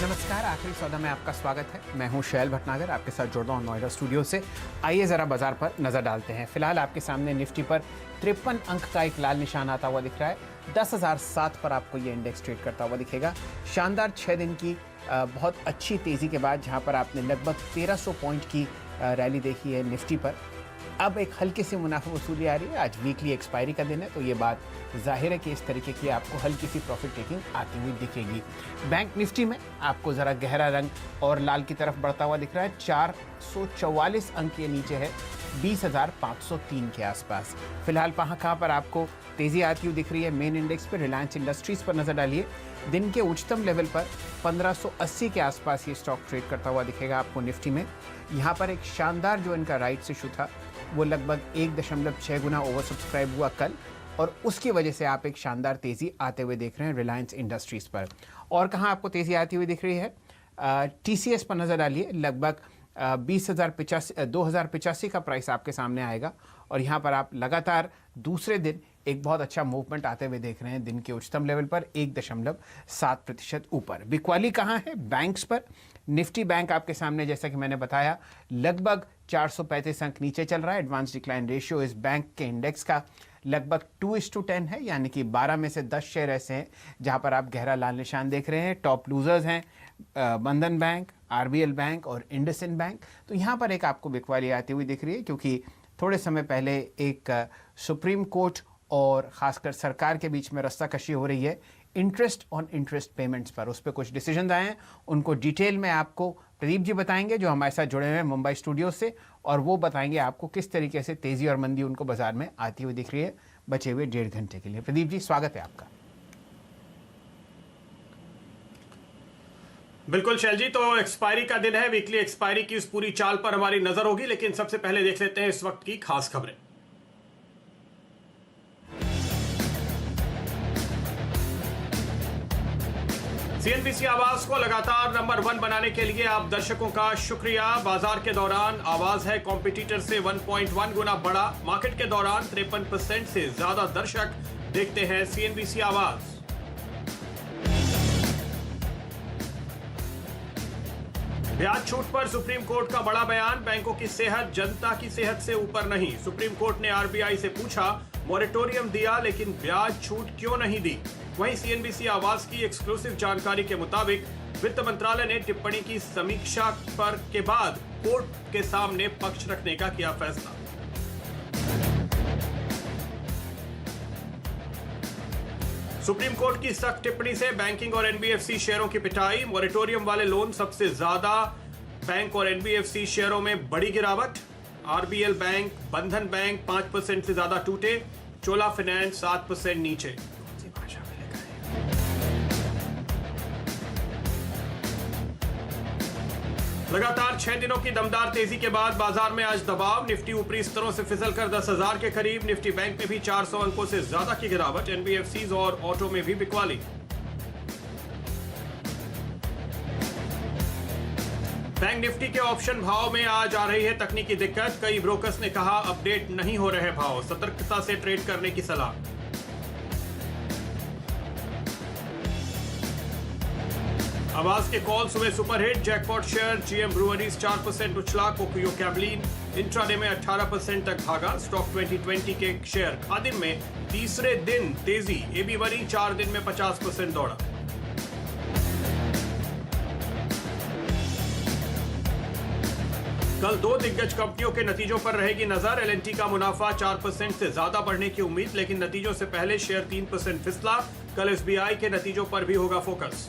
नमस्कार, आखिरी सौदा में आपका स्वागत है। मैं हूं शैल भटनागर, आपके साथ जुड़ रहा हूं नोएडा स्टूडियो से। आइए ज़रा बाजार पर नज़र डालते हैं। फिलहाल आपके सामने निफ्टी पर 53 अंक का एक लाल निशान आता हुआ दिख रहा है। 10,007 पर आपको ये इंडेक्स ट्रेड करता हुआ दिखेगा। शानदार 6 दिन की बहुत अच्छी तेज़ी के बाद जहाँ पर आपने लगभग 1300 पॉइंट की रैली देखी है निफ्टी पर, अब एक हल्की सी मुनाफा वसूली आ रही है। आज वीकली एक्सपायरी का दिन है, तो ये बात जाहिर है कि इस तरीके की आपको हल्की सी प्रॉफिट टेकिंग आती हुई दिखेगी। बैंक निफ्टी में आपको ज़रा गहरा रंग और लाल की तरफ बढ़ता हुआ दिख रहा है। 444 अंक के नीचे है, 20,503 के आसपास। फिलहाल कहाँ पर आपको तेज़ी आती हुई दिख रही है? मेन इंडेक्स पर रिलायंस इंडस्ट्रीज़ पर नज़र डालिए। दिन के उच्चतम लेवल पर 1580 के आसपास ये स्टॉक ट्रेड करता हुआ दिखेगा आपको निफ्टी में। यहाँ पर एक शानदार जो इनका राइट्स इशू था वो लगभग 1.6 गुना ओवर सब्सक्राइब हुआ कल, और उसकी वजह से आप एक शानदार तेज़ी आते हुए देख रहे हैं रिलायंस इंडस्ट्रीज़ पर। और कहाँ आपको तेज़ी आती हुई दिख रही है? TCS पर नज़र डालिए। लगभग 2085 का प्राइस आपके सामने आएगा, और यहाँ पर आप लगातार दूसरे दिन एक बहुत अच्छा मूवमेंट आते हुए देख रहे हैं। दिन के उच्चतम लेवल पर 1.7% ऊपर। बिकवाली कहाँ है? बैंक्स पर। निफ्टी बैंक आपके सामने, जैसा कि मैंने बताया, लगभग 435 अंक नीचे चल रहा है। एडवांस डिक्लाइन रेशियो इस बैंक के इंडेक्स का लगभग 2:10 है, यानी कि 12 में से 10 शेयर ऐसे हैं जहां पर आप गहरा लाल निशान देख रहे हैं। टॉप लूजर्स हैं बंधन बैंक, RBL बैंक और इंडसइंड बैंक। तो यहाँ पर एक आपको बिकवाली आती हुई दिख रही है, क्योंकि थोड़े समय पहले एक सुप्रीम कोर्ट और ख़ासकर सरकार के बीच में रस्साकशी हो रही है इंटरेस्ट ऑन इंटरेस्ट पेमेंट्स पर। उस पर कुछ डिसीजन आए हैं, उनको डिटेल में आपको प्रदीप जी बताएंगे जो हमारे साथ जुड़े हुए हैं मुंबई स्टूडियो से, और वो बताएंगे आपको किस तरीके से तेज़ी और मंदी उनको बाजार में आती हुई दिख रही है बचे हुए 1.5 घंटे के लिए। प्रदीप जी, स्वागत है आपका। बिल्कुल शैल जी, तो एक्सपायरी का दिन है। वीकली एक्सपायरी की इस पूरी चाल पर हमारी नजर होगी, लेकिन सबसे पहले देख लेते हैं इस वक्त की खास खबरें। CNBC आवाज को लगातार नंबर 1 बनाने के लिए आप दर्शकों का शुक्रिया। बाजार के दौरान आवाज है कॉम्पिटिटर से 1.1 गुना बड़ा। मार्केट के दौरान 53% से ज्यादा दर्शक देखते हैं CNBC आवाज। ब्याज छूट पर सुप्रीम कोर्ट का बड़ा बयान। बैंकों की सेहत जनता की सेहत से ऊपर नहीं। सुप्रीम कोर्ट ने RBI से पूछा, मॉरेटोरियम दिया लेकिन ब्याज छूट क्यों नहीं दी? वहीं CNBC आवाज की एक्सक्लूसिव जानकारी के मुताबिक वित्त मंत्रालय ने टिप्पणी की समीक्षा पर के बाद कोर्ट के सामने पक्ष रखने का किया फैसला। सुप्रीम कोर्ट की सख्त टिप्पणी से बैंकिंग और NBFC शेयरों की पिटाई। मॉरेटोरियम वाले लोन सबसे ज्यादा बैंक और NBFC शेयरों में बड़ी गिरावट। RBL बैंक, बंधन बैंक 5% से ज्यादा टूटे। चोला फाइनेंस 7% नीचे। लगातार 6 दिनों की दमदार तेजी के बाद बाजार में आज दबाव। निफ्टी ऊपरी स्तरों से फिसलकर 10,000 के करीब। निफ्टी बैंक में भी 400 अंकों से ज्यादा की गिरावट। NBFCs और ऑटो में भी बिकवाली। बैंक निफ्टी के ऑप्शन भाव में आज आ रही है तकनीकी दिक्कत। कई ब्रोकर्स ने कहा अपडेट नहीं हो रहे भाव, सतर्कता से ट्रेड करने की सलाह। आवाज के कॉल सुबह superhit. Jackpot share GM breweries 4% उछला। कोकुयो कैबलिन इंट्राडे में 18% तक भागा। स्टॉक 2020 के शेयर खादिम में तीसरे दिन तेजी। AB वरी 4 दिन में 50% दौड़ा। कल 2 दिग्गज कंपनियों के नतीजों पर रहेगी नजर। L&T का मुनाफा 4% से ज्यादा बढ़ने की उम्मीद, लेकिन नतीजों से पहले शेयर 3% फिसला। कल SBI के नतीजों पर भी होगा फोकस।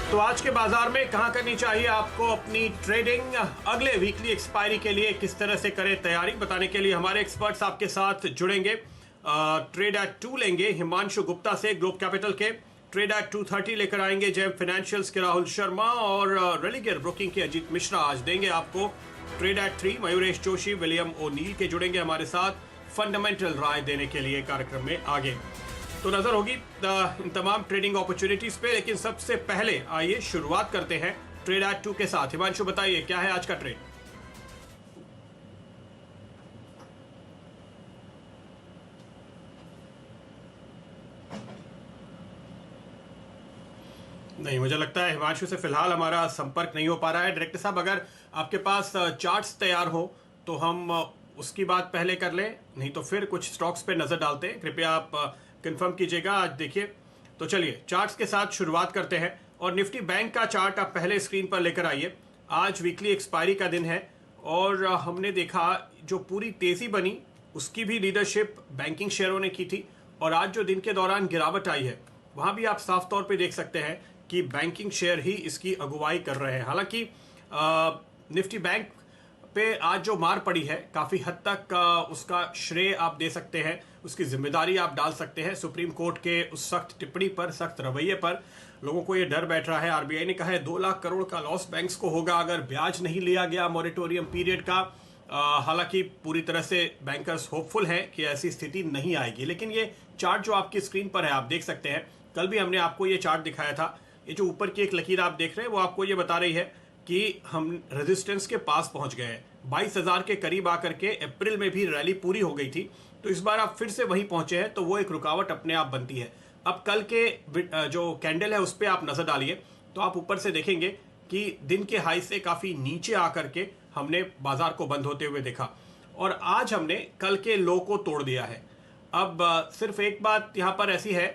तो आज के बाजार में कहां करनी चाहिए आपको अपनी ट्रेडिंग? अगले वीकली एक्सपायरी के लिए किस तरह से करें तैयारी, बताने के लिए हमारे एक्सपर्ट्स आपके साथ जुड़ेंगे। ट्रेड एट 2 लेंगे हिमांशु गुप्ता से ग्लोब कैपिटल के। ट्रेड एट 2:30 लेकर आएंगे जेम फाइनेंशियल्स के राहुल शर्मा, और रेलिगर ब्रोकिंग के अजीत मिश्रा आज देंगे आपको। Trade at 3 Mayuresh Joshi, William O'Neil के जुड़ेंगे हमारे साथ फंडामेंटल राय देने के लिए कार्यक्रम में आगे। तो नजर होगी इन तमाम ट्रेडिंग अपॉर्चुनिटीज पे, लेकिन सबसे पहले आइए शुरुआत करते हैं ट्रेड एट 2 के साथ। हिमांशु बताइए क्या है आज का ट्रेड? नहीं, मुझे लगता है हिमांशु से फिलहाल हमारा संपर्क नहीं हो पा रहा है। डायरेक्टर साहब, अगर आपके पास चार्ट्स तैयार हो तो हम उसकी बात पहले कर लें, नहीं तो फिर कुछ स्टॉक्स पे नज़र डालते हैं। कृपया आप कंफर्म कीजिएगा। आज देखिए, तो चलिए चार्ट्स के साथ शुरुआत करते हैं और निफ्टी बैंक का चार्ट आप पहले स्क्रीन पर लेकर आइए। आज वीकली एक्सपायरी का दिन है और हमने देखा जो पूरी तेज़ी बनी उसकी भी लीडरशिप बैंकिंग शेयरों ने की थी और आज जो दिन के दौरान गिरावट आई है वहाँ भी आप साफ तौर पे देख सकते हैं कि बैंकिंग शेयर ही इसकी अगुवाई कर रहे हैं। हालांकि निफ्टी बैंक पे आज जो मार पड़ी है काफ़ी हद तक उसका श्रेय आप दे सकते हैं, उसकी जिम्मेदारी आप डाल सकते हैं सुप्रीम कोर्ट के उस सख्त टिप्पणी पर, सख्त रवैये पर। लोगों को ये डर बैठ रहा है, आरबीआई ने कहा है 2 लाख करोड़ का लॉस बैंक्स को होगा अगर ब्याज नहीं लिया गया मॉरेटोरियम पीरियड का। हालांकि पूरी तरह से बैंकर्स होपफुल हैं कि ऐसी स्थिति नहीं आएगी, लेकिन ये चार्ट जो आपकी स्क्रीन पर है आप देख सकते हैं, कल भी हमने आपको ये चार्ट दिखाया था। ये जो ऊपर की एक लकीर आप देख रहे हैं वो आपको ये बता रही है कि हम रेजिस्टेंस के पास पहुंच गए हैं। 22,000 के करीब आकर के अप्रैल में भी रैली पूरी हो गई थी, तो इस बार आप फिर से वहीं पहुंचे हैं, तो वो एक रुकावट अपने आप बनती है। अब कल के जो कैंडल है उस पर आप नजर डालिए तो आप ऊपर से देखेंगे कि दिन के हाई से काफी नीचे आकर के हमने बाजार को बंद होते हुए देखा और आज हमने कल के लो को तोड़ दिया है। अब सिर्फ एक बात यहाँ पर ऐसी है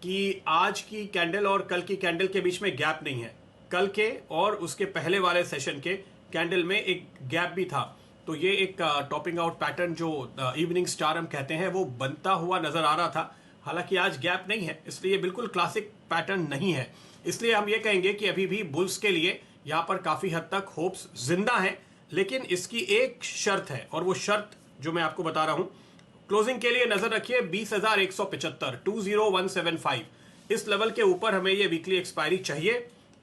कि आज की कैंडल और कल की कैंडल के बीच में गैप नहीं है। कल के और उसके पहले वाले सेशन के कैंडल में एक गैप भी था, तो ये एक टॉपिंग आउट पैटर्न जो इवनिंग स्टार हम कहते हैं वो बनता हुआ नजर आ रहा था। हालांकि आज गैप नहीं है, इसलिए बिल्कुल क्लासिक पैटर्न नहीं है। इसलिए हम ये कहेंगे कि अभी भी बुल्स के लिए यहाँ पर काफ़ी हद तक होप्स जिंदा हैं, लेकिन इसकी एक शर्त है और वो शर्त जो मैं आपको बता रहा हूँ। क्लोजिंग के लिए नजर रखिए 20,175, 20175 इस लेवल के ऊपर हमें ये वीकली एक्सपायरी चाहिए,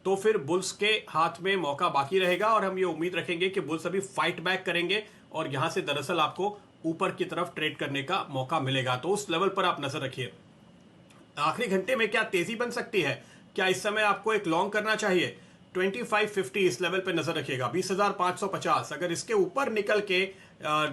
तो फिर बुल्स के हाथ में मौका बाकी रहेगा और हम ये उम्मीद रखेंगे कि बुल्स अभी फाइट बैक करेंगे और यहां से दरअसल आपको ऊपर की तरफ ट्रेड करने का मौका मिलेगा। तो उस लेवल पर आप नजर रखिए। आखिरी घंटे में क्या तेजी बन सकती है, क्या इस समय आपको एक लॉन्ग करना चाहिए? 2550 इस लेवल पे नजर रखिएगा। 20,550 अगर इसके ऊपर निकल के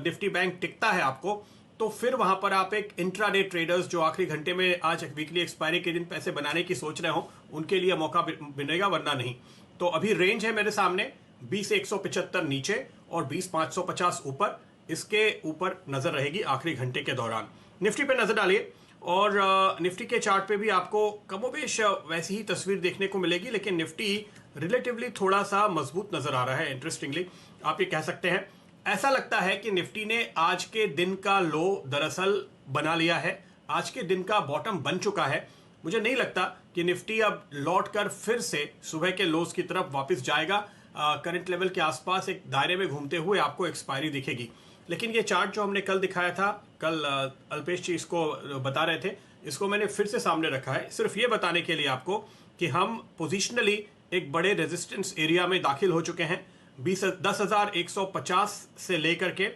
निफ्टी बैंक टिकता है आपको, तो फिर वहां पर आप एक इंट्राडे ट्रेडर्स जो आखिरी घंटे में आज वीकली एक्सपायरी के दिन पैसे बनाने की सोच रहे हो उनके लिए मौका मिलेगा, वरना नहीं। तो अभी रेंज है मेरे सामने 20,175 नीचे और 20,550 ऊपर, इसके ऊपर नजर रहेगी आखिरी घंटे के दौरान। निफ्टी पे नजर डालिए और निफ्टी के चार्ट पे भी आपको कमोबेश वैसी ही तस्वीर देखने को मिलेगी, लेकिन निफ्टी रिलेटिवली थोड़ा सा मजबूत नजर आ रहा है। इंटरेस्टिंगली आप ये कह सकते हैं, ऐसा लगता है कि निफ्टी ने आज के दिन का लो दरअसल बना लिया है, आज के दिन का बॉटम बन चुका है। मुझे नहीं लगता कि निफ्टी अब लौट कर फिर से सुबह के लोस की तरफ वापस जाएगा। करंट लेवल के आसपास एक दायरे में घूमते हुए आपको एक्सपायरी दिखेगी। लेकिन ये चार्ट जो हमने कल दिखाया था, कल अल्पेश जी इसको बता रहे थे, इसको मैंने फिर से सामने रखा है सिर्फ ये बताने के लिए आपको कि हम पोजिशनली एक बड़े रेजिस्टेंस एरिया में दाखिल हो चुके हैं। 10,150 से लेकर के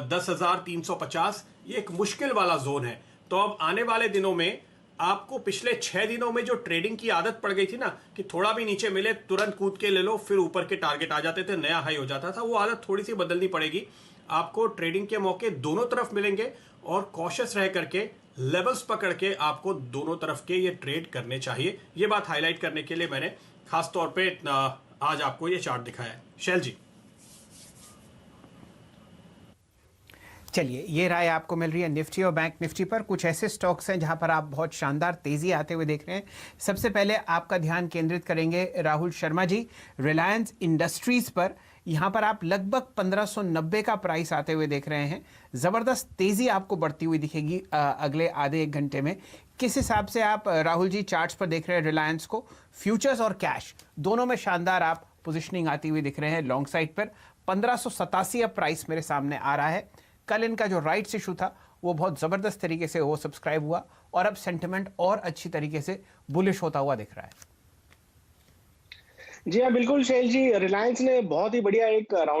10,350 ये एक मुश्किल वाला जोन है। तो अब आने वाले दिनों में आपको पिछले 6 दिनों में जो ट्रेडिंग की आदत पड़ गई थी ना कि थोड़ा भी नीचे मिले तुरंत कूद के ले लो, फिर ऊपर के टारगेट आ जाते थे, नया हाई हो जाता था, वो आदत थोड़ी सी बदलनी पड़ेगी। आपको ट्रेडिंग के मौके दोनों तरफ मिलेंगे और कॉशियस रह करके लेवल्स पकड़ के आपको दोनों तरफ के ये ट्रेड करने चाहिए। ये बात हाईलाइट करने के लिए मैंने खास तौर पे आज आपको ये चार्ट दिखाया है। शैल जी, चलिए, ये राय आपको मिल रही है निफ्टी और बैंक निफ्टी पर। कुछ ऐसे स्टॉक्स हैं जहां पर आप बहुत शानदार तेजी आते हुए देख रहे हैं। सबसे पहले आपका ध्यान केंद्रित करेंगे राहुल शर्मा जी रिलायंस इंडस्ट्रीज पर। यहां पर आप लगभग 1590 का प्राइस आते हुए देख रहे हैं। ज़बरदस्त तेज़ी आपको बढ़ती हुई दिखेगी अगले आधे एक घंटे में। किस हिसाब से आप राहुल जी चार्ट्स पर देख रहे हैं रिलायंस को? फ्यूचर्स और कैश दोनों में शानदार आप पोजिशनिंग आती हुई दिख रहे हैं। लॉन्ग साइड पर 1587 अब प्राइस मेरे सामने आ रहा है। कल इनका जो राइट्स इशू था वो बहुत ज़बरदस्त तरीके से वो सब्सक्राइब हुआ और अब सेंटिमेंट और अच्छी तरीके से बुलिश होता हुआ दिख रहा है। जी हाँ, बिल्कुल शैल जी, रिलायंस ने बहुत ही बढ़िया एक राउंड